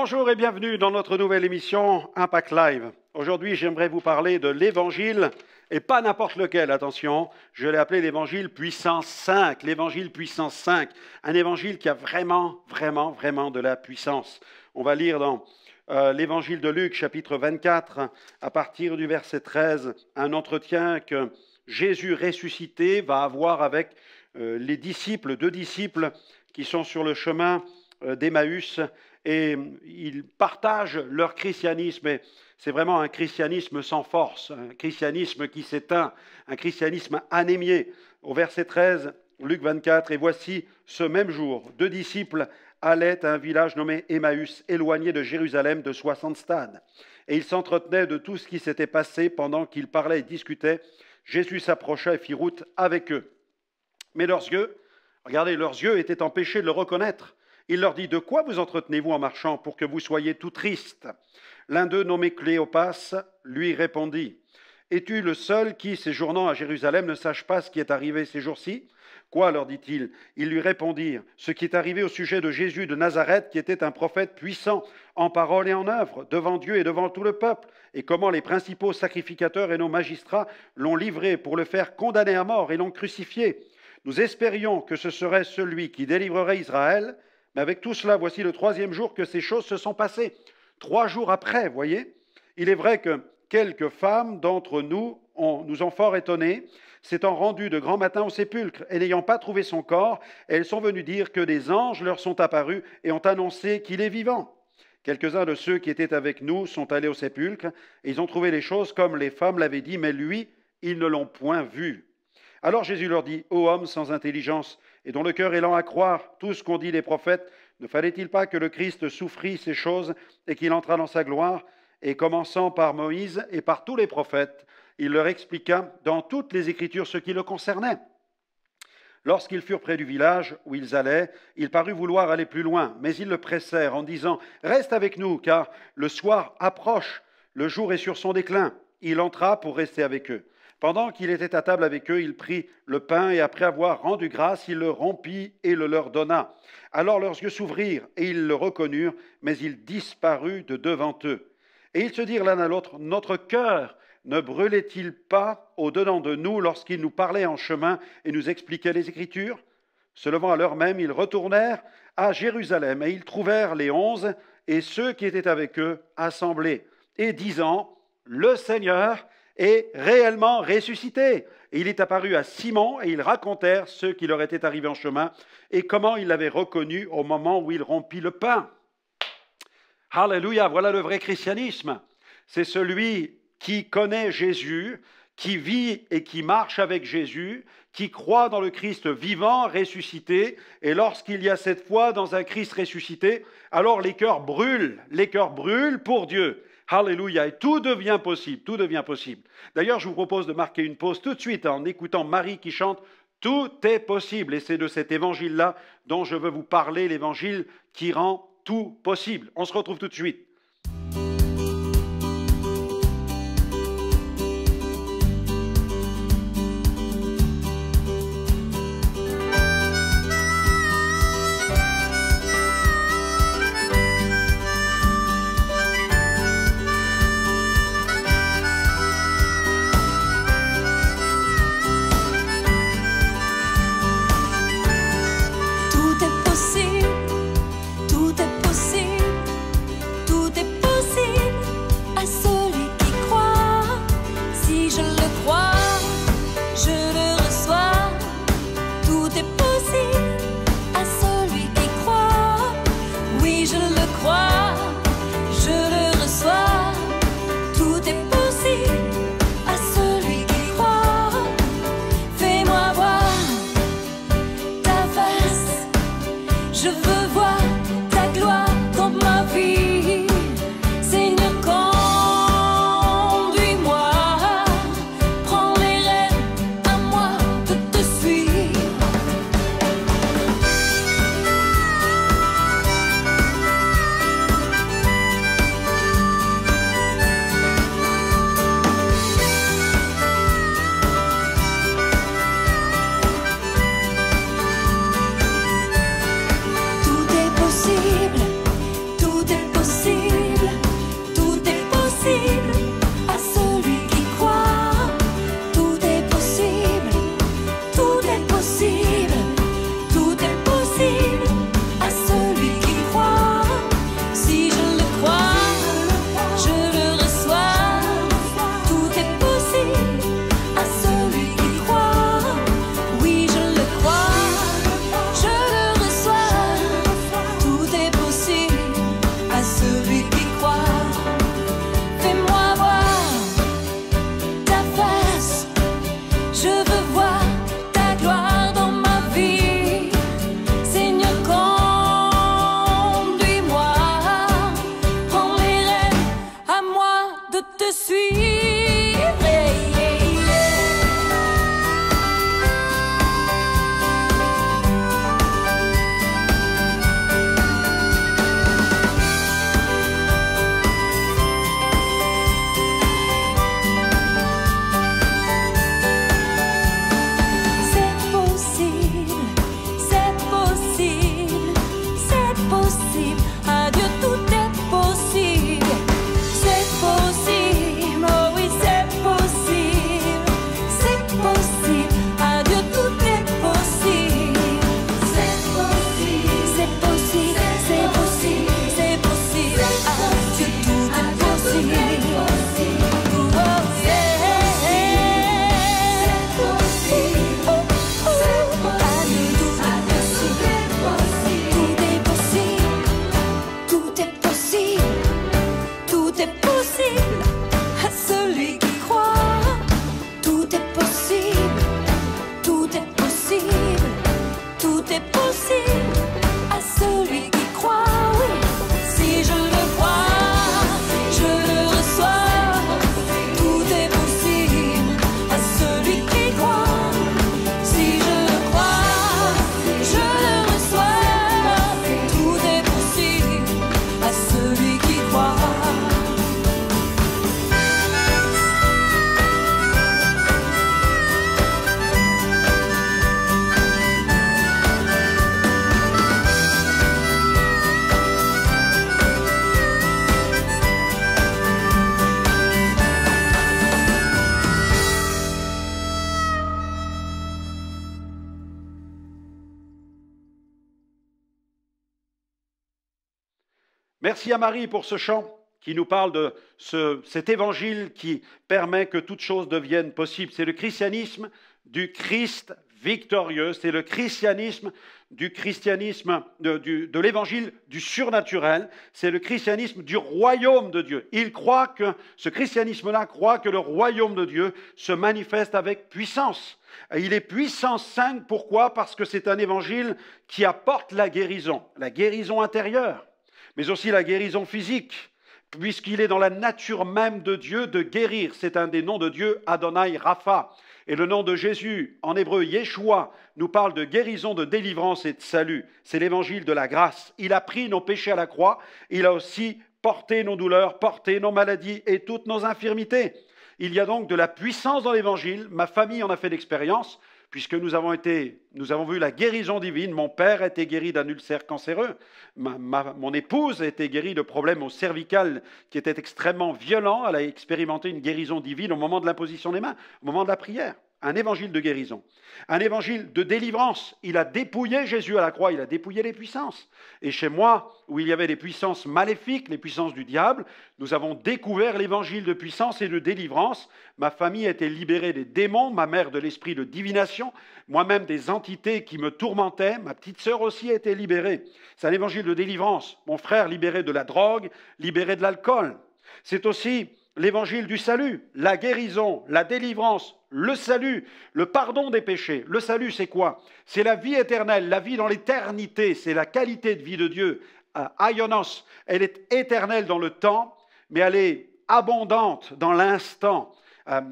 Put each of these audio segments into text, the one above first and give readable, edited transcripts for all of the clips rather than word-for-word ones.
Bonjour et bienvenue dans notre nouvelle émission Impact Live. Aujourd'hui, j'aimerais vous parler de l'évangile, et pas n'importe lequel, attention, je l'ai appelé l'évangile puissance 5, l'évangile puissance 5, un évangile qui a vraiment de la puissance. On va lire dans l'évangile de Luc, chapitre 24, à partir du verset 13, un entretien que Jésus ressuscité va avoir avec les disciples, deux disciples qui sont sur le chemin d'Emmaüs, et ils partagent leur christianisme, et c'est vraiment un christianisme sans force, un christianisme qui s'éteint, un christianisme anémié. Au verset 13, Luc 24, « Et voici, ce même jour, deux disciples allaient à un village nommé Emmaüs, éloigné de Jérusalem de 60 stades. Et ils s'entretenaient de tout ce qui s'était passé pendant qu'ils parlaient et discutaient. Jésus s'approcha et fit route avec eux. Mais leurs yeux, regardez, leurs yeux étaient empêchés de le reconnaître. Il leur dit, « De quoi vous entretenez-vous en marchant pour que vous soyez tout tristes ?» L'un d'eux, nommé Cléopas, lui répondit, « Es-tu le seul qui, séjournant à Jérusalem, ne sache pas ce qui est arrivé ces jours-ci » « Quoi ?» leur dit-il. Ils lui répondirent, « Ce qui est arrivé au sujet de Jésus de Nazareth, qui était un prophète puissant en parole et en œuvre, devant Dieu et devant tout le peuple, et comment les principaux sacrificateurs et nos magistrats l'ont livré pour le faire condamner à mort et l'ont crucifié. Nous espérions que ce serait celui qui délivrerait Israël, mais avec tout cela, voici le troisième jour que ces choses se sont passées. 3 jours après, voyez, il est vrai que quelques femmes d'entre nous nous ont fort étonnés, s'étant rendues de grand matin au sépulcre, et n'ayant pas trouvé son corps, elles sont venues dire que des anges leur sont apparus et ont annoncé qu'il est vivant. Quelques-uns de ceux qui étaient avec nous sont allés au sépulcre, et ils ont trouvé les choses comme les femmes l'avaient dit, mais lui, ils ne l'ont point vu. Alors Jésus leur dit, « Ô hommes sans intelligence, et dont le cœur est lent à croire tout ce qu'ont dit les prophètes, ne fallait-il pas que le Christ souffrit ces choses et qu'il entrât dans sa gloire ?» Et commençant par Moïse et par tous les prophètes, il leur expliqua dans toutes les Écritures ce qui le concernait. Lorsqu'ils furent près du village où ils allaient, il parut vouloir aller plus loin, mais ils le pressèrent en disant « Reste avec nous, car le soir approche, le jour est sur son déclin. » Il entra pour rester avec eux. Pendant qu'il était à table avec eux, il prit le pain et après avoir rendu grâce, il le rompit et le leur donna. Alors leurs yeux s'ouvrirent et ils le reconnurent, mais il disparut de devant eux. Et ils se dirent l'un à l'autre, « Notre cœur ne brûlait-il pas au-dedans de nous lorsqu'il nous parlait en chemin et nous expliquait les Écritures ?» Se levant à l'heure même, ils retournèrent à Jérusalem et ils trouvèrent les 11 et ceux qui étaient avec eux assemblés et disant, « Le Seigneur est réellement ressuscité. » Et il est apparu à Simon et ils racontèrent ce qui leur était arrivé en chemin et comment ils l'avaient reconnu au moment où il rompit le pain. Alléluia, voilà le vrai christianisme. C'est celui qui connaît Jésus, qui vit et qui marche avec Jésus, qui croit dans le Christ vivant, ressuscité, et lorsqu'il y a cette foi dans un Christ ressuscité, alors les cœurs brûlent pour Dieu. Alléluia, et tout devient possible, tout devient possible. D'ailleurs, je vous propose de marquer une pause tout de suite en écoutant Marie qui chante « Tout est possible », et c'est de cet évangile-là dont je veux vous parler, l'évangile qui rend tout possible. On se retrouve tout de suite. Merci à Marie pour ce chant qui nous parle de cet évangile qui permet que toute chose devienne possible. C'est le christianisme du Christ victorieux, c'est le christianisme de l'évangile du surnaturel, c'est le christianisme du royaume de Dieu. Ce christianisme-là croit que le royaume de Dieu se manifeste avec puissance. Et il est puissance 5, pourquoi? Parce que c'est un évangile qui apporte la guérison intérieure, mais aussi la guérison physique, puisqu'il est dans la nature même de Dieu de guérir. C'est un des noms de Dieu, Adonai Rapha. Et le nom de Jésus, en hébreu Yeshua, nous parle de guérison, de délivrance et de salut. C'est l'évangile de la grâce. Il a pris nos péchés à la croix. Il a aussi porté nos douleurs, porté nos maladies et toutes nos infirmités. Il y a donc de la puissance dans l'évangile. Ma famille en a fait l'expérience, puisque nous avons vu la guérison divine. Mon père a été guéri d'un ulcère cancéreux. Mon épouse a été guérie de problèmes au cervical qui étaient extrêmement violents. Elle a expérimenté une guérison divine au moment de l'imposition des mains, au moment de la prière. Un évangile de guérison, un évangile de délivrance. Il a dépouillé Jésus à la croix, il a dépouillé les puissances. Et chez moi, où il y avait des puissances maléfiques, les puissances du diable, nous avons découvert l'évangile de puissance et de délivrance. Ma famille a été libérée des démons, ma mère de l'esprit de divination, moi-même des entités qui me tourmentaient, ma petite sœur aussi a été libérée. C'est un évangile de délivrance. Mon frère libéré de la drogue, libéré de l'alcool. C'est aussi l'évangile du salut, la guérison, la délivrance, le salut, le pardon des péchés. Le salut, c'est quoi? C'est la vie éternelle, la vie dans l'éternité, c'est la qualité de vie de Dieu. Aionos, elle est éternelle dans le temps, mais elle est abondante dans l'instant.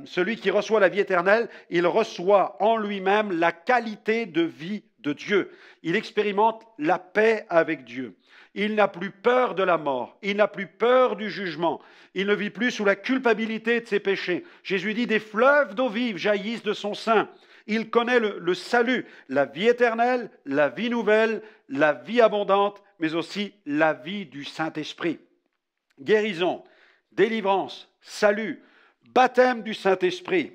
Celui qui reçoit la vie éternelle, il reçoit en lui-même la qualité de vie de Dieu. Il expérimente la paix avec Dieu. Il n'a plus peur de la mort, il n'a plus peur du jugement, il ne vit plus sous la culpabilité de ses péchés. Jésus dit, des fleuves d'eau vive jaillissent de son sein. Il connaît le salut, la vie éternelle, la vie nouvelle, la vie abondante, mais aussi la vie du Saint-Esprit. Guérison, délivrance, salut, baptême du Saint-Esprit.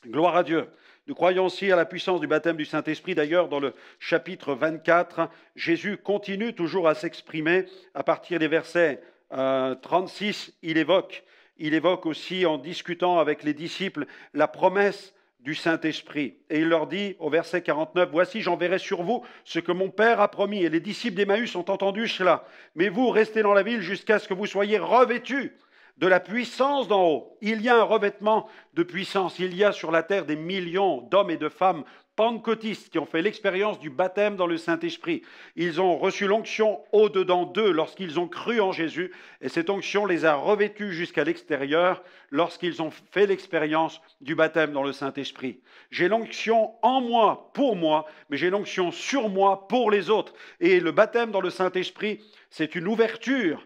Gloire à Dieu. Nous croyons aussi à la puissance du baptême du Saint-Esprit. D'ailleurs, dans le chapitre 24, Jésus continue toujours à s'exprimer. À partir des versets 36, il évoque aussi, en discutant avec les disciples, la promesse du Saint-Esprit. Et il leur dit, au verset 49, « Voici, j'enverrai sur vous ce que mon Père a promis. » Et les disciples d'Emmaüs ont entendu cela. « Mais vous, restez dans la ville jusqu'à ce que vous soyez revêtus de la puissance d'en haut. » Il y a un revêtement de puissance. Il y a sur la terre des millions d'hommes et de femmes pentecôtistes qui ont fait l'expérience du baptême dans le Saint-Esprit. Ils ont reçu l'onction au-dedans d'eux lorsqu'ils ont cru en Jésus, et cette onction les a revêtus jusqu'à l'extérieur lorsqu'ils ont fait l'expérience du baptême dans le Saint-Esprit. J'ai l'onction en moi, pour moi, mais j'ai l'onction sur moi, pour les autres. Et le baptême dans le Saint-Esprit, c'est une ouverture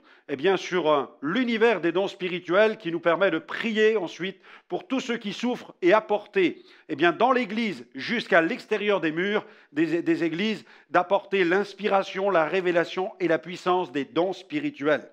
sur l'univers des dons spirituels qui nous permet de prier ensuite pour tous ceux qui souffrent et apporter dans l'Église jusqu'à l'extérieur des murs des églises, d'apporter l'inspiration, la révélation et la puissance des dons spirituels.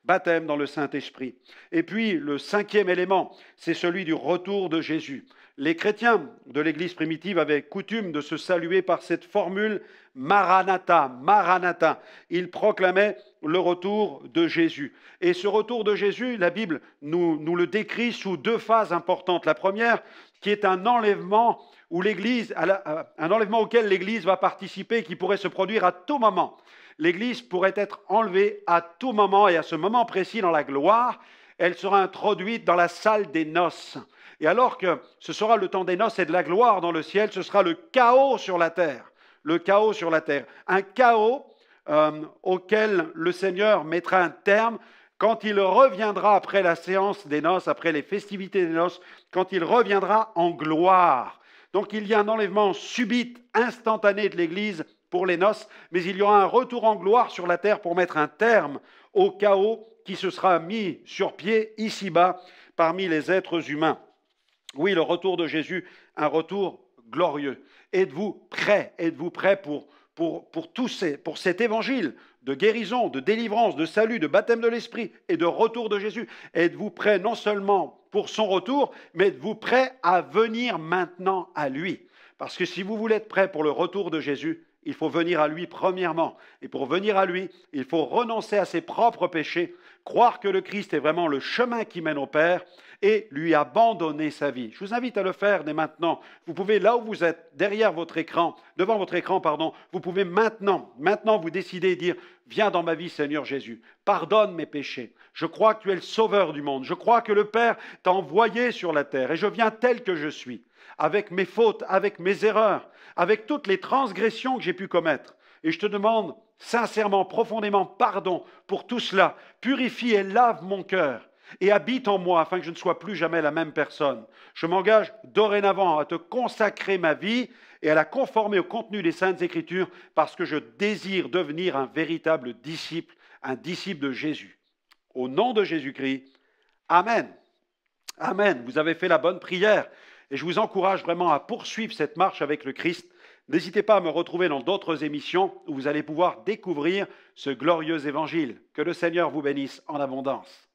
Baptême dans le Saint-Esprit. Et puis le cinquième élément, c'est celui du retour de Jésus. Les chrétiens de l'Église primitive avaient coutume de se saluer par cette formule « Maranatha », « Maranatha ». Ils proclamaient le retour de Jésus. Et ce retour de Jésus, la Bible nous le décrit sous deux phases importantes. La première, qui est un enlèvement auquel l'Église va participer, qui pourrait se produire à tout moment. L'Église pourrait être enlevée à tout moment, et à ce moment précis dans la gloire, elle sera introduite dans la salle des noces. Et alors que ce sera le temps des noces et de la gloire dans le ciel, ce sera le chaos sur la terre. Le chaos sur la terre. Un chaos auquel le Seigneur mettra un terme quand il reviendra après la séance des noces, après les festivités des noces, quand il reviendra en gloire. Donc il y a un enlèvement subit, instantané de l'Église pour les noces, mais il y aura un retour en gloire sur la terre pour mettre un terme au chaos qui se sera mis sur pied ici-bas parmi les êtres humains. Oui, le retour de Jésus, un retour glorieux. Êtes-vous prêts? Êtes-vous prêts pour cet évangile de guérison, de délivrance, de salut, de baptême de l'Esprit et de retour de Jésus? Êtes-vous prêts non seulement pour son retour, mais êtes-vous prêts à venir maintenant à lui? Parce que si vous voulez être prêts pour le retour de Jésus, il faut venir à lui premièrement. Et pour venir à lui, il faut renoncer à ses propres péchés, croire que le Christ est vraiment le chemin qui mène au Père et lui abandonner sa vie. Je vous invite à le faire dès maintenant. Vous pouvez, là où vous êtes, derrière votre écran, devant votre écran, pardon, vous pouvez maintenant vous décider et dire, viens dans ma vie, Seigneur Jésus, pardonne mes péchés. Je crois que tu es le sauveur du monde. Je crois que le Père t'a envoyé sur la terre et je viens tel que je suis, avec mes fautes, avec mes erreurs, avec toutes les transgressions que j'ai pu commettre. Et je te demande sincèrement, profondément pardon pour tout cela. Purifie et lave mon cœur et habite en moi afin que je ne sois plus jamais la même personne. Je m'engage dorénavant à te consacrer ma vie et à la conformer au contenu des Saintes Écritures parce que je désire devenir un véritable disciple, un disciple de Jésus. Au nom de Jésus-Christ, Amen. Amen. Vous avez fait la bonne prière et je vous encourage vraiment à poursuivre cette marche avec le Christ. N'hésitez pas à me retrouver dans d'autres émissions où vous allez pouvoir découvrir ce glorieux évangile. Que le Seigneur vous bénisse en abondance.